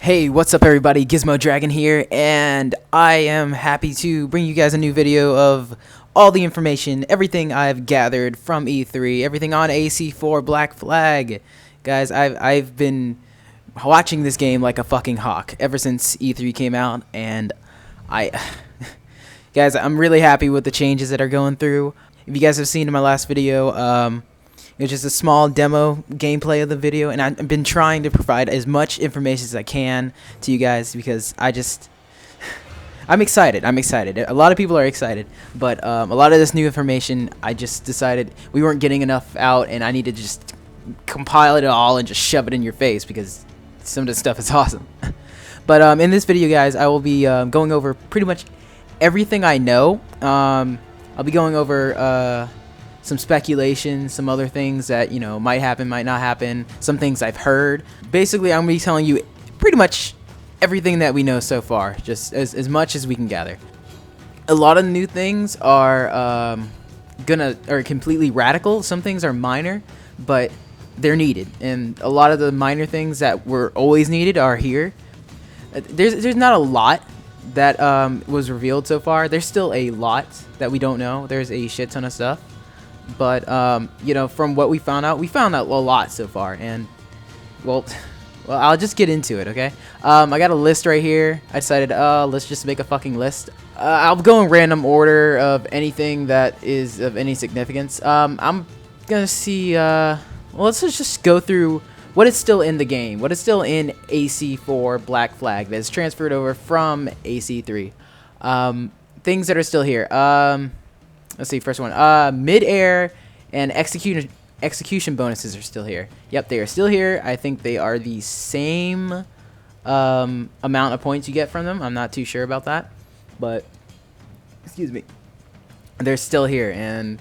Hey, what's up everybody, Gizmo Dragon here, and I am happy to bring you guys a new video of all the information, everything I've gathered from E3, everything on AC4 Black Flag. Guys, I've been watching this game like a fucking hawk ever since E3 came out, and guys, I'm really happy with the changes that are going through. If you guys have seen in my last video, it was just a small demo gameplay of the video, and I've been trying to provide as much information as I can to you guys because I'm excited. I'm excited. A lot of people are excited, but a lot of this new information, I just decided we weren't getting enough out, and I need to just compile it all and just shove it in your face because some of this stuff is awesome. But in this video, guys, I will be going over pretty much everything I know. I'll be going over some speculation, some other things that, might happen, might not happen, some things I've heard. Basically, I'm going to be telling you pretty much everything that we know so far, just as much as we can gather. A lot of new things are completely radical. Some things are minor, but they're needed. And a lot of the minor things that were always needed are here. There's not a lot that was revealed so far. There's still a lot that we don't know. There's a shit ton of stuff. But from what we found out a lot so far, and well, I'll just get into it, okay? I got a list right here. I decided, let's just make a fucking list. I'll go in random order of anything that is of any significance. I'm gonna see. Let's just go through what is still in the game, what is still in AC4 Black Flag that's transferred over from AC3. Things that are still here. Let's see, first one. Mid-air and execution bonuses are still here. Yep, they are still here. I think they are the same amount of points you get from them. I'm not too sure about that, but excuse me, they're still here, and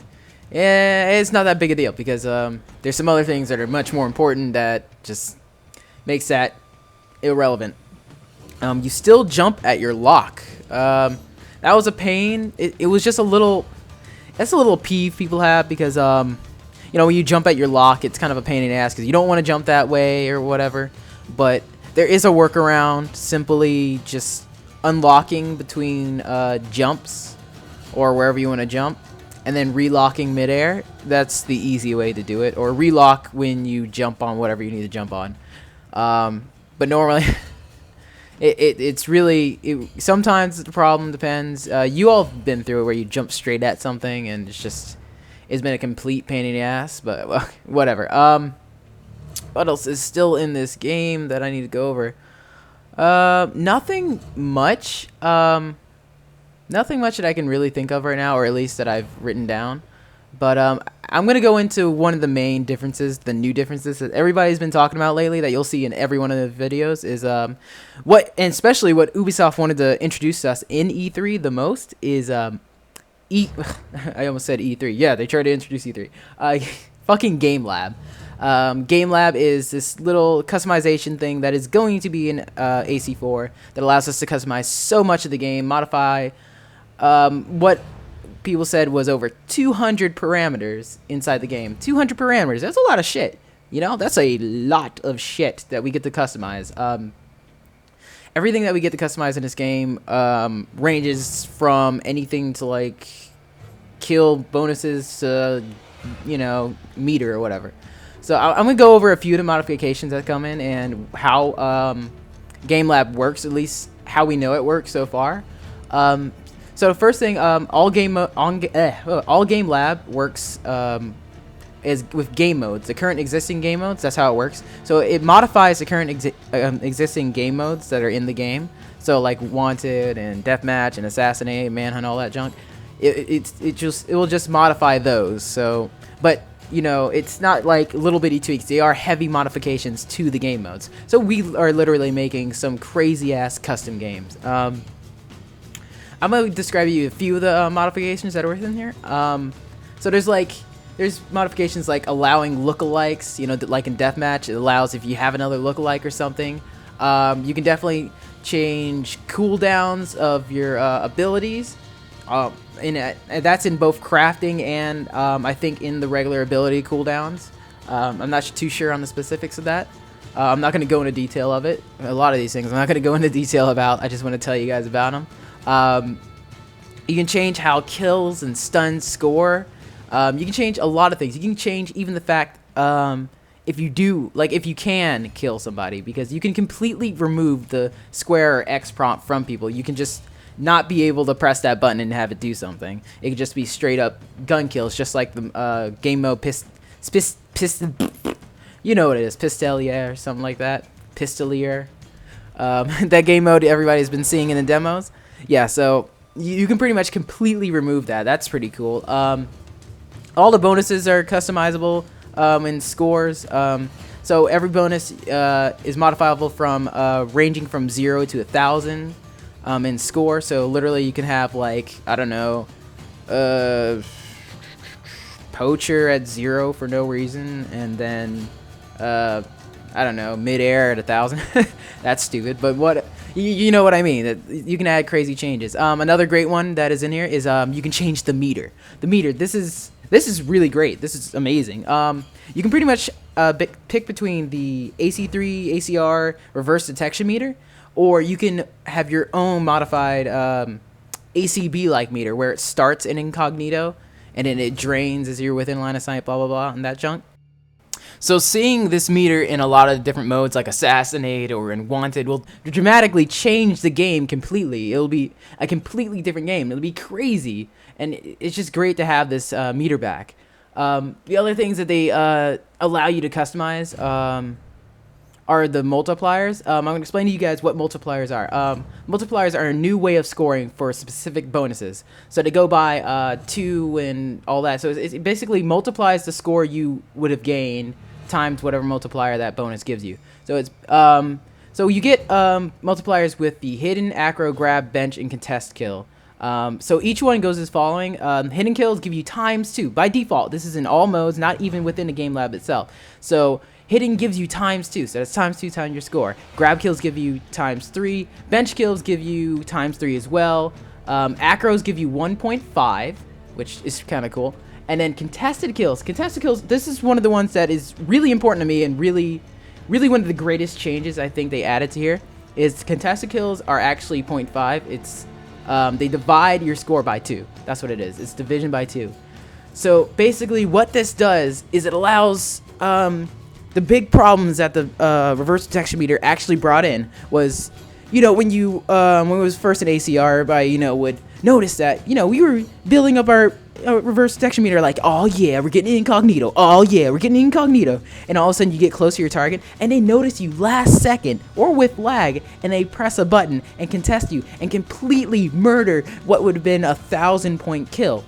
yeah, it's not that big a deal because there's some other things that are much more important that just makes that irrelevant. You still jump at your lock. That was a pain. It was just a little. That's a little peeve people have because, when you jump at your lock, it's kind of a pain in the ass because you don't want to jump that way or whatever. But there is a workaround, simply just unlocking between jumps or wherever you want to jump and then relocking midair. That's the easy way to do it. Or relock when you jump on whatever you need to jump on. But normally... It's really sometimes the problem depends. You all have been through it where you jump straight at something and it's been a complete pain in the ass, but well, whatever. What else is still in this game that I need to go over? Nothing much. Nothing much that I can really think of right now, or at least that I've written down. But I'm going to go into one of the main differences, the new differences that everybody's been talking about lately that you'll see in every one of the videos is and especially what Ubisoft wanted to introduce us in E3 the most is I almost said E3. Yeah, they tried to introduce E3. Fucking Game Lab. Game Lab is this little customization thing that is going to be in AC4 that allows us to customize so much of the game, modify what people said was over 200 parameters inside the game. 200 parameters. That's a lot of shit. That's a lot of shit that we get to customize. Everything that we get to customize in this game ranges from anything to like kill bonuses to, meter or whatever. So I'm going to go over a few of the modifications that come in and how Game Lab works, at least how we know it works so far. So the first thing, all Game Lab works is with game modes. The current existing game modes, that's how it works. So it modifies the current existing game modes that are in the game. So like Wanted and Deathmatch and Assassinate, Manhunt, all that junk. It will just modify those. So, but it's not like little bitty tweaks. They are heavy modifications to the game modes. So we are literally making some crazy ass custom games. I'm going to describe to you a few of the modifications that are within here. So there's modifications like allowing lookalikes, like in Deathmatch, it allows if you have another lookalike or something. You can definitely change cooldowns of your abilities. And that's in both crafting and I think in the regular ability cooldowns. I'm not too sure on the specifics of that. I'm not going to go into detail of it. A lot of these things I'm not going to go into detail about. I just want to tell you guys about them. You can change how kills and stuns score. You can change a lot of things. You can change even the fact if you can kill somebody, because you can completely remove the square or X prompt from people. You can just not be able to press that button and have it do something. It could just be straight up gun kills, just like the game mode you know what it is, Pistolier or something like that. Pistolier. That game mode everybody's been seeing in the demos. Yeah, so you can pretty much completely remove that. That's pretty cool. All the bonuses are customizable in scores. So every bonus is modifiable from ranging from 0 to 1,000 in score. So literally you can have, like, I don't know, Poacher at 0 for no reason, and then I don't know, midair at 1,000. That's stupid, but what you know what I mean. That you can add crazy changes. Another great one that is in here is you can change the meter. The meter. This is really great. This is amazing. You can pretty much pick between the AC3, ACR reverse detection meter, or you can have your own modified ACB-like meter where it starts in incognito and then it drains as you're within line of sight, blah, blah, blah, and that junk. So seeing this meter in a lot of different modes like Assassinate or in Wanted will dramatically change the game completely. It'll be a completely different game. It'll be crazy, and it's just great to have this meter back. The other things that they allow you to customize are the multipliers. I'm going to explain to you guys what multipliers are. Multipliers are a new way of scoring for specific bonuses. So they go by 2 and all that. So it basically multiplies the score you would have gained times whatever multiplier that bonus gives you. So it's so you get multipliers with the hidden, acro, grab, bench, and contest kill. So each one goes as following. Hidden kills give you ×2 by default. This is in all modes, not even within the game lab itself. So hidden gives you ×2, so that's ×2 times your score. Grab kills give you ×3. Bench kills give you ×3 as well. Acros give you 1.5, which is kind of cool. And then contested kills. Contested kills, this is one of the ones that is really important to me and really one of the greatest changes I think they added to here is contested kills are actually 0.5. It's they divide your score by 2. That's what it is. It's division by 2. So basically what this does is it allows the big problems that the reverse detection meter actually brought in was, you know, when it was first an ACR, everybody, you know, would notice that, you know, we were building up our reverse detection meter like, oh yeah, we're getting incognito. Oh yeah, we're getting incognito. And all of a sudden you get close to your target and they notice you last second or with lag and they press a button and contest you and completely murder what would have been a 1,000-point kill.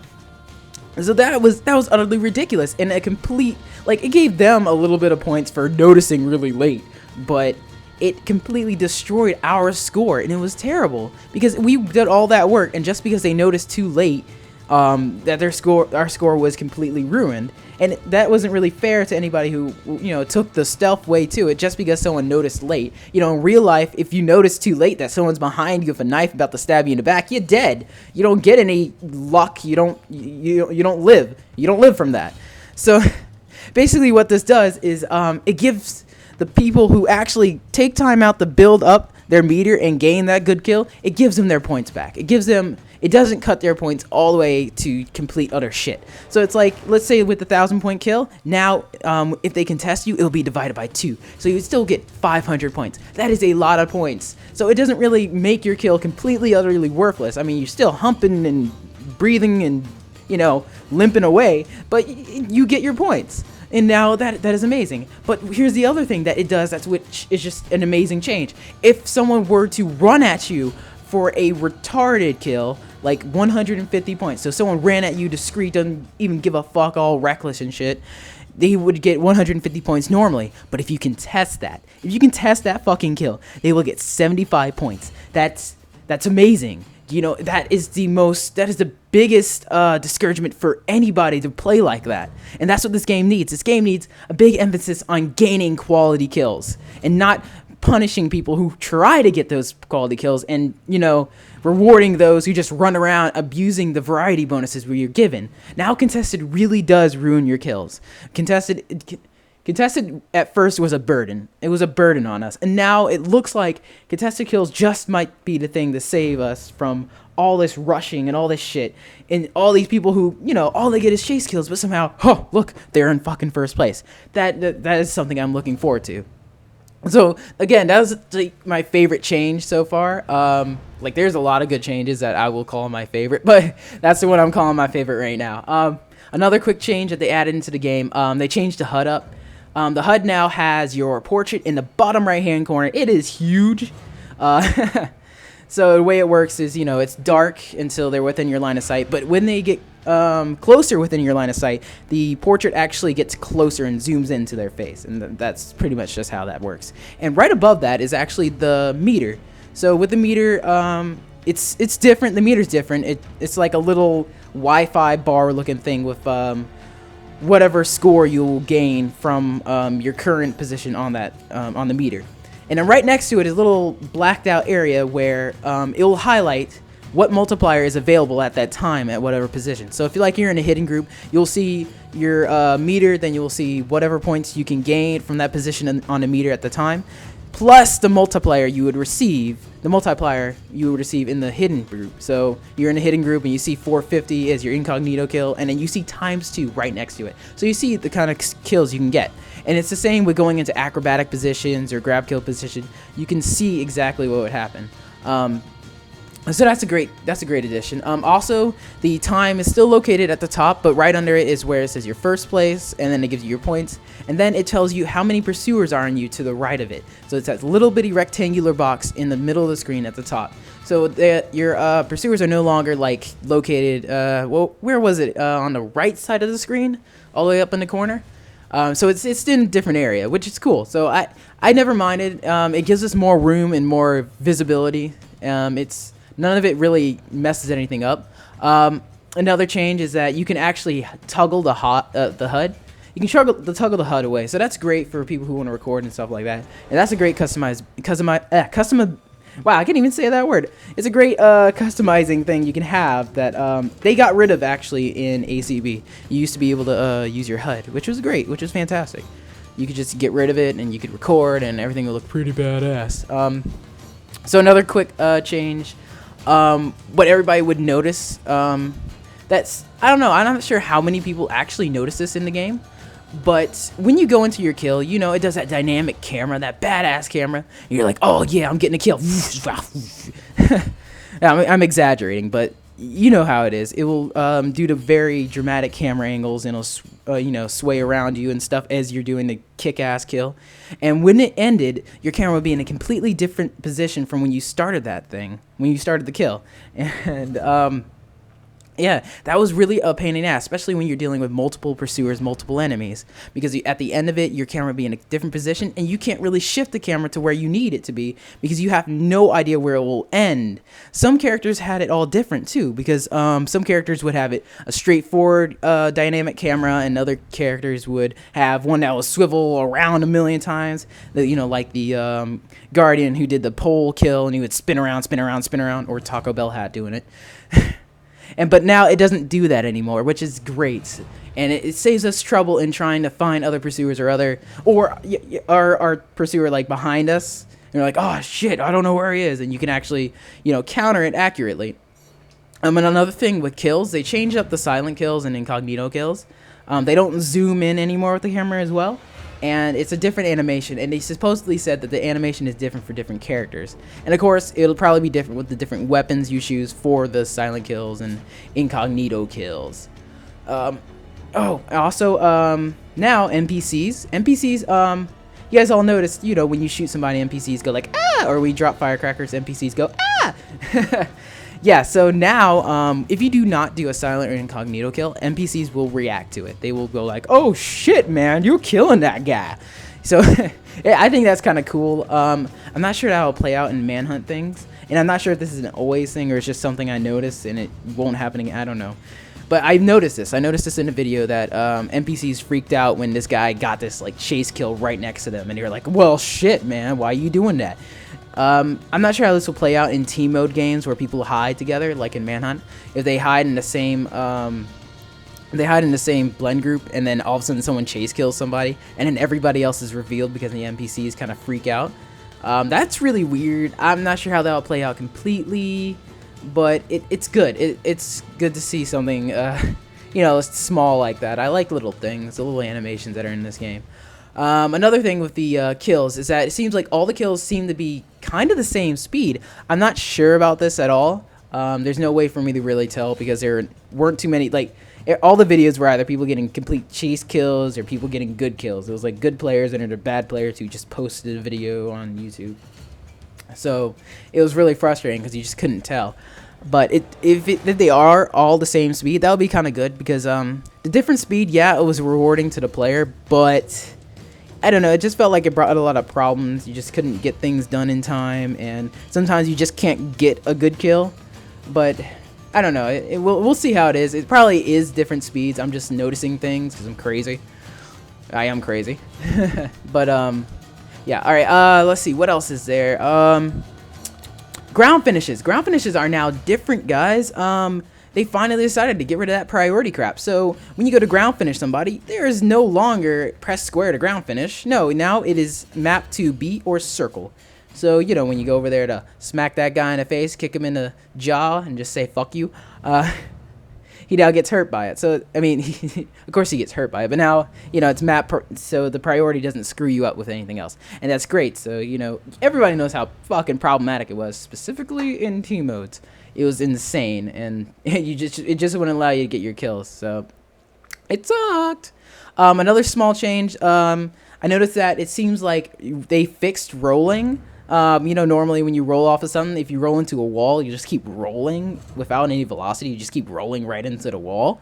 So that was utterly ridiculous and a complete, like, it gave them a little bit of points for noticing really late, but it completely destroyed our score and it was terrible because we did all that work and just because they noticed too late that our score was completely ruined, and that wasn't really fair to anybody who, you know, took the stealth way to it just because someone noticed late. You know, in real life, if you notice too late that someone's behind you with a knife about to stab you in the back, you're dead. You don't get any luck. You don't live. You don't live from that. So basically what this does is it gives the people who actually take time out to build up their meter and gain that good kill, it gives them their points back. It doesn't cut their points all the way to complete utter shit. So it's like, let's say with the 1,000-point kill, now if they contest you, it'll be divided by 2. So you would still get 500 points. That is a lot of points. So it doesn't really make your kill completely, utterly worthless. I mean, you're still humping and breathing and, you know, limping away, but you get your points. And now that is amazing. But here's the other thing that it does, which is just an amazing change. If someone were to run at you for a retarded kill, like 150 points, so someone ran at you discreet, doesn't even give a fuck, all reckless and shit, they would get 150 points normally. But if you can test that, fucking kill, they will get 75 points. That's amazing. You know, that is the biggest discouragement for anybody to play like that. And that's what this game needs. This game needs a big emphasis on gaining quality kills and not punishing people who try to get those quality kills and, you know, rewarding those who just run around abusing the variety bonuses where you're given. Now contested really does ruin your kills. Contested, Contested at first was a burden. It was a burden on us. And now it looks like contested kills just might be the thing to save us from all this rushing and all this shit. And all these people who, you know, all they get is chase kills, but somehow, oh, look, they're in fucking first place. That is something I'm looking forward to. So, again, that was like my favorite change so far. Like, there's a lot of good changes that I will call my favorite, but that's the one I'm calling my favorite right now. Another quick change that they added into the game, they changed the HUD up. The HUD now has your portrait in the bottom right-hand corner. It is huge. So the way it works is, you know, it's dark until they're within your line of sight, but when they get closer within your line of sight, the portrait actually gets closer and zooms into their face, and that's pretty much just how that works. And right above that is actually the meter. So with the meter, it's different. The meter's different. It's like a little Wi-Fi bar looking thing with whatever score you'll gain from your current position on that on the meter. And then right next to it is a little blacked out area where it will highlight what multiplier is available at that time at whatever position. So if you're in a hidden group, you'll see your meter, then you'll see whatever points you can gain from that position on the meter at the time, plus the multiplier you would receive in the hidden group. So you're in a hidden group and you see 450 as your incognito kill, and then you see ×2 right next to it. So you see the kind of kills you can get. And it's the same with going into acrobatic positions or grab kill position. You can see exactly what would happen. So that's a great addition. Also, the time is still located at the top, but right under it is where it says your first place, and then it gives you your points, and then it tells you how many pursuers are on you to the right of it. So it's that little bitty rectangular box in the middle of the screen at the top. So your pursuers are no longer like located. Well, where was it? On the right side of the screen, all the way up in the corner. So it's in a different area, which is cool. So I never minded. It gives us more room and more visibility. It's none of it really messes anything up. Another change is that you can actually toggle the HUD. You can toggle the HUD away. So that's great for people who want to record and stuff like that. And that's a great wow, I can't even say that word. It's a great customizing thing you can have that they got rid of actually in ACB. You used to be able to use your HUD, which was great, which was fantastic. You could just get rid of it and you could record and everything would look pretty badass. So another quick change, what everybody would notice, that's, I don't know, I'm not sure how many people actually notice this in the game. But when you go into your kill, you know, it does that dynamic camera, that badass camera. And you're like, oh, yeah, I'm getting a kill. I'm exaggerating, but you know how it is. It will do the very dramatic camera angles, and it'll, you know, sway around you and stuff as you're doing the kick-ass kill. And when it ended, your camera would be in a completely different position from when you started that thing, when you started the kill. And, yeah, that was really a pain in the ass, especially when you're dealing with multiple pursuers, multiple enemies, because at the end of it, your camera will be in a different position, and you can't really shift the camera to where you need it to be because you have no idea where it will end. Some characters had it all different too, because some characters would have it a straightforward dynamic camera, and other characters would have one that will swivel around a million times. You know, like the Guardian who did the pole kill, and he would spin around, or Taco Bell hat doing it. But now it doesn't do that anymore, which is great, and it saves us trouble in trying to find other pursuers or our pursuer like behind us. And you're like, oh shit, I don't know where he is, and you can actually, you know, counter it accurately. And another thing with kills, they changed up the silent kills and incognito kills. They don't zoom in anymore with the camera as well. And it's a different animation, and they supposedly said that the animation is different for different characters. And of course, it'll probably be different with the different weapons you choose for the silent kills and incognito kills. Also, now NPCs, you guys all noticed, you know, when you shoot somebody, NPCs go like, ah, or we drop firecrackers, NPCs go, ah. Yeah, so now, if you do not do a silent or incognito kill, NPCs will react to it. They will go like, oh shit, man, you're killing that guy. So, yeah, I think that's kind of cool. I'm not sure how it'll play out in manhunt things, and I'm not sure if this is an always thing or it's just something I noticed and it won't happen again. I don't know. But I've noticed this. I noticed this in a video that NPCs freaked out when this guy got this like chase kill right next to them, and you're like, well, shit, man, why are you doing that? I'm not sure how this will play out in team mode games where people hide together, like in Manhunt. If they hide in the same they hide in the same blend group, and then all of a sudden someone chase kills somebody, and then everybody else is revealed because the NPCs kind of freak out. That's really weird. I'm not sure how that will play out completely, but it's good. It's good to see something, you know, small like that. I like little things, the little animations that are in this game. Another thing with the kills is that it seems like all the kills seem to be kind of the same speed. I'm not sure about this at all. There's no way for me to really tell because there weren't too many, like, all the videos were either people getting complete chase kills or people getting good kills. It was like good players and bad players who just posted a video on YouTube. So it was really frustrating because you just couldn't tell. But if they are all the same speed, that would be kind of good because the different speed, yeah, it was rewarding to the player, but I don't know, it just felt like it brought a lot of problems. You just couldn't get things done in time, and sometimes you just can't get a good kill. But I don't know. We'll see how it is. It probably is different speeds. I'm just noticing things because I'm crazy. I am crazy. But yeah. All right. Let's see. What else is there? Ground finishes. Ground finishes are now different, guys. They finally decided to get rid of that priority crap. So when you go to ground finish somebody, there is no longer press square to ground finish. No, now it is mapped to B or circle. So, you know, when you go over there to smack that guy in the face, kick him in the jaw, and just say, fuck you, he now gets hurt by it. So, I mean, of course he gets hurt by it, but now, you know, it's mapped so the priority doesn't screw you up with anything else. And that's great. So, you know, everybody knows how fucking problematic it was, specifically in team modes. It was insane, and it just wouldn't allow you to get your kills. So, it sucked. Another small change, I noticed that it seems like they fixed rolling. You know, normally when you roll off of something, if you roll into a wall, you just keep rolling without any velocity. You just keep rolling right into the wall.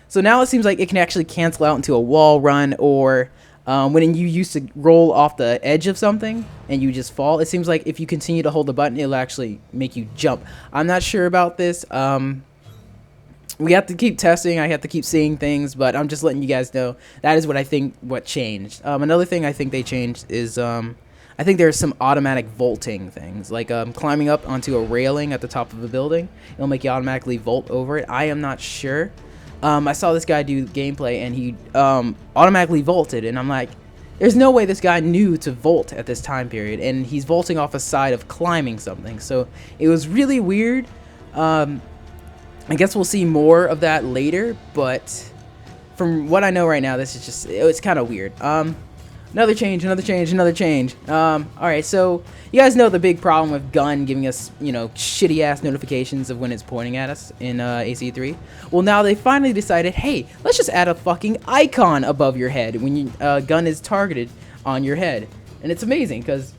So now it seems like it can actually cancel out into a wall run, or when you used to roll off the edge of something and you just fall, it seems like if you continue to hold the button, it'll actually make you jump. I'm not sure about this. We have to keep testing. I have to keep seeing things, but I'm just letting you guys know that is what I think what changed. Another thing I think they changed is I think there's some automatic vaulting things, like climbing up onto a railing at the top of a building. It'll make you automatically vault over it. I am not sure. I saw this guy do gameplay, and he automatically vaulted, and I'm like, there's no way this guy knew to vault at this time period, and he's vaulting off a side of climbing something. So it was really weird. I guess we'll see more of that later, but from what I know right now, this is just, it's kind of weird. Another change. Alright, so you guys know the big problem with Gun giving us, you know, shitty ass notifications of when it's pointing at us in AC3. Well, now they finally decided, hey, let's just add a fucking icon above your head when you, Gun is targeted on your head. And it's amazing because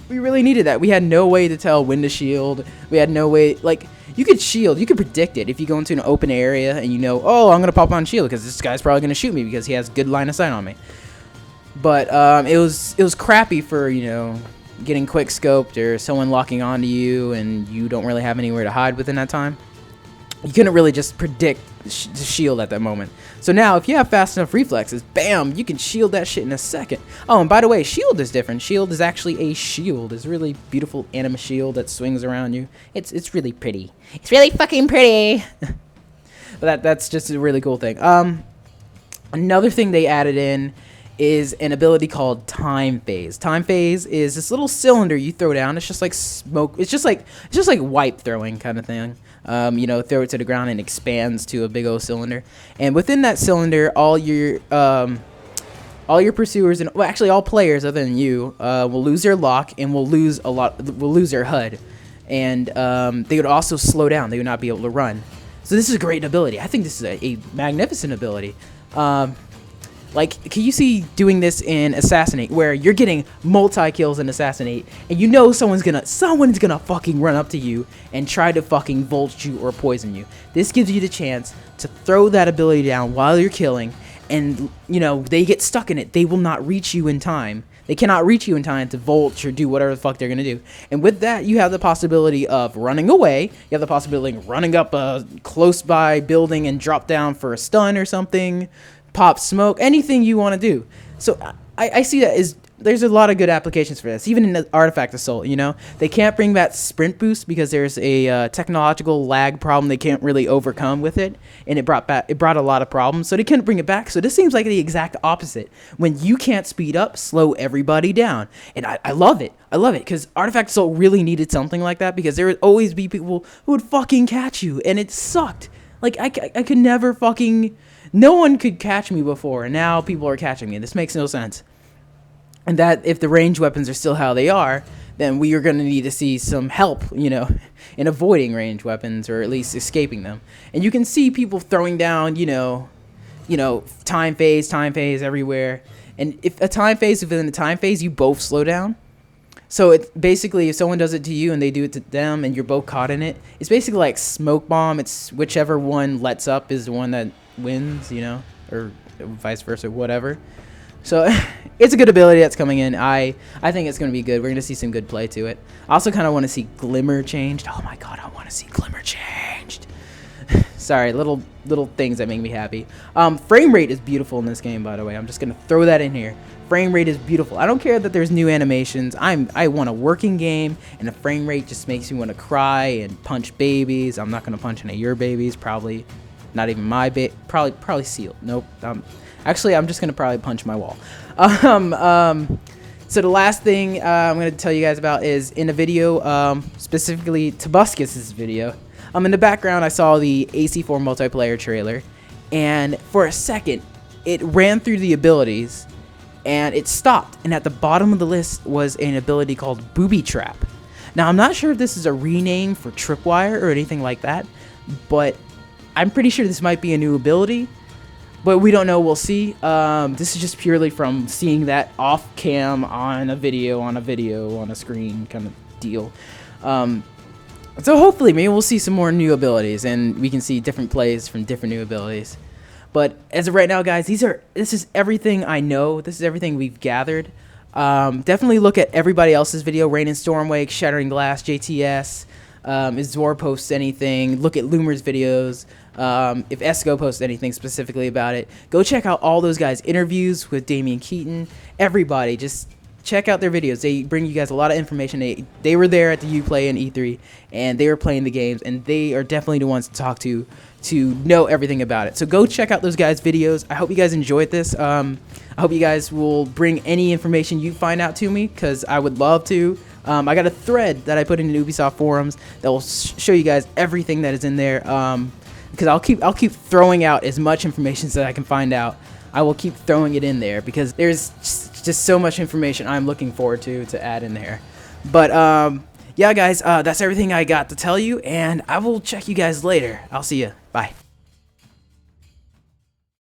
we really needed that. We had no way to tell when to shield. We had no way, like, you could shield, you could predict it if you go into an open area and you know, oh, I'm gonna pop on shield because this guy's probably gonna shoot me because he has good line of sight on me. But it was crappy for, you know, getting quick scoped or someone locking onto you and you don't really have anywhere to hide within that time. You couldn't really just predict the shield at that moment. So now, if you have fast enough reflexes, bam, you can shield that shit in a second. Oh, and by the way, shield is different. Shield is actually a shield. It's a really beautiful anime shield that swings around you. It's really pretty. It's really fucking pretty. But that's just a really cool thing. Another thing they added in is an ability called Time Phase. Time Phase is this little cylinder you throw down. It's just like smoke. It's just like wipe throwing kind of thing. You know, throw it to the ground and it expands to a big old cylinder. And within that cylinder, all your pursuers and, well, actually all players other than you will lose their lock and will lose their HUD. And they would also slow down. They would not be able to run. So this is a great ability. I think this is a magnificent ability. Like, can you see doing this in Assassinate, where you're getting multi-kills in Assassinate, and you know someone's gonna fucking run up to you and try to fucking vault you or poison you. This gives you the chance to throw that ability down while you're killing, and, you know, they get stuck in it. They will not reach you in time. They cannot reach you in time to vault or do whatever the fuck they're gonna do. And with that, you have the possibility of running away. You have the possibility of running up a close-by building and drop down for a stun or something. Pop smoke, anything you want to do. So I see that as there's a lot of good applications for this, even in the Artifact Assault. You know, they can't bring that sprint boost because there's a technological lag problem they can't really overcome with it, and it brought a lot of problems, so they couldn't bring it back. So this seems like the exact opposite. When you can't speed up, slow everybody down, and I love it. I love it because Artifact Assault really needed something like that, because there would always be people who would fucking catch you, and it sucked. Like I could never fucking, no one could catch me before, and now people are catching me. This makes no sense. And that if the ranged weapons are still how they are, then we are going to need to see some help, you know, in avoiding ranged weapons, or at least escaping them. And you can see people throwing down, you know, time phase everywhere. And if a time phase, within the time phase, you both slow down. So it's basically, if someone does it to you and they do it to them and you're both caught in it, it's basically like smoke bomb. It's whichever one lets up is the one that wins, you know, or vice versa, whatever. So it's a good ability that's coming in. I think it's going to be good. We're going to see some good play to it. I also kind of want to see Glimmer changed. Oh my god, I want to see Glimmer changed. Sorry, little things that make me happy. Frame rate is beautiful in this game, by the way. I'm just going to throw that in here. Frame rate is beautiful. I don't care that there's new animations. I want a working game, and the frame rate just makes me want to cry and punch babies. I'm not going to punch any of your babies. Probably not even my probably sealed. Nope. Actually, I'm just going to probably punch my wall. So the last thing I'm going to tell you guys about is in a video, specifically Tobuscus's video. In the background, I saw the AC4 multiplayer trailer, and for a second, it ran through the abilities, and it stopped. And at the bottom of the list was an ability called Booby Trap. Now, I'm not sure if this is a rename for Tripwire or anything like that, but I'm pretty sure this might be a new ability. But we don't know. We'll see. This is just purely from seeing that off cam on a video on a screen kind of deal. So hopefully maybe we'll see some more new abilities, and we can see different plays from different new abilities. But as of right now, guys, this is everything I know. This is everything we've gathered. Definitely look at everybody else's video. Rain and Stormwake, Shattering Glass, JTS. If Zor posts anything, look at Loomer's videos. If Esco posts anything specifically about it, go check out all those guys' interviews with Damian Keaton. Everybody, just check out their videos. They bring you guys a lot of information. They were there at the Uplay and E3, and they were playing the games, and they are definitely the ones to talk to know everything about it. So go check out those guys' videos. I hope you guys enjoyed this. I hope you guys will bring any information you find out to me, because I would love to. I got a thread that I put in the Ubisoft forums that will show you guys everything that is in there. Because I'll keep throwing out as much information that I can find out. I will keep throwing it in there because there's just so much information I'm looking forward to add in there. But yeah, guys, that's everything I got to tell you, and I will check you guys later. I'll see you. Bye.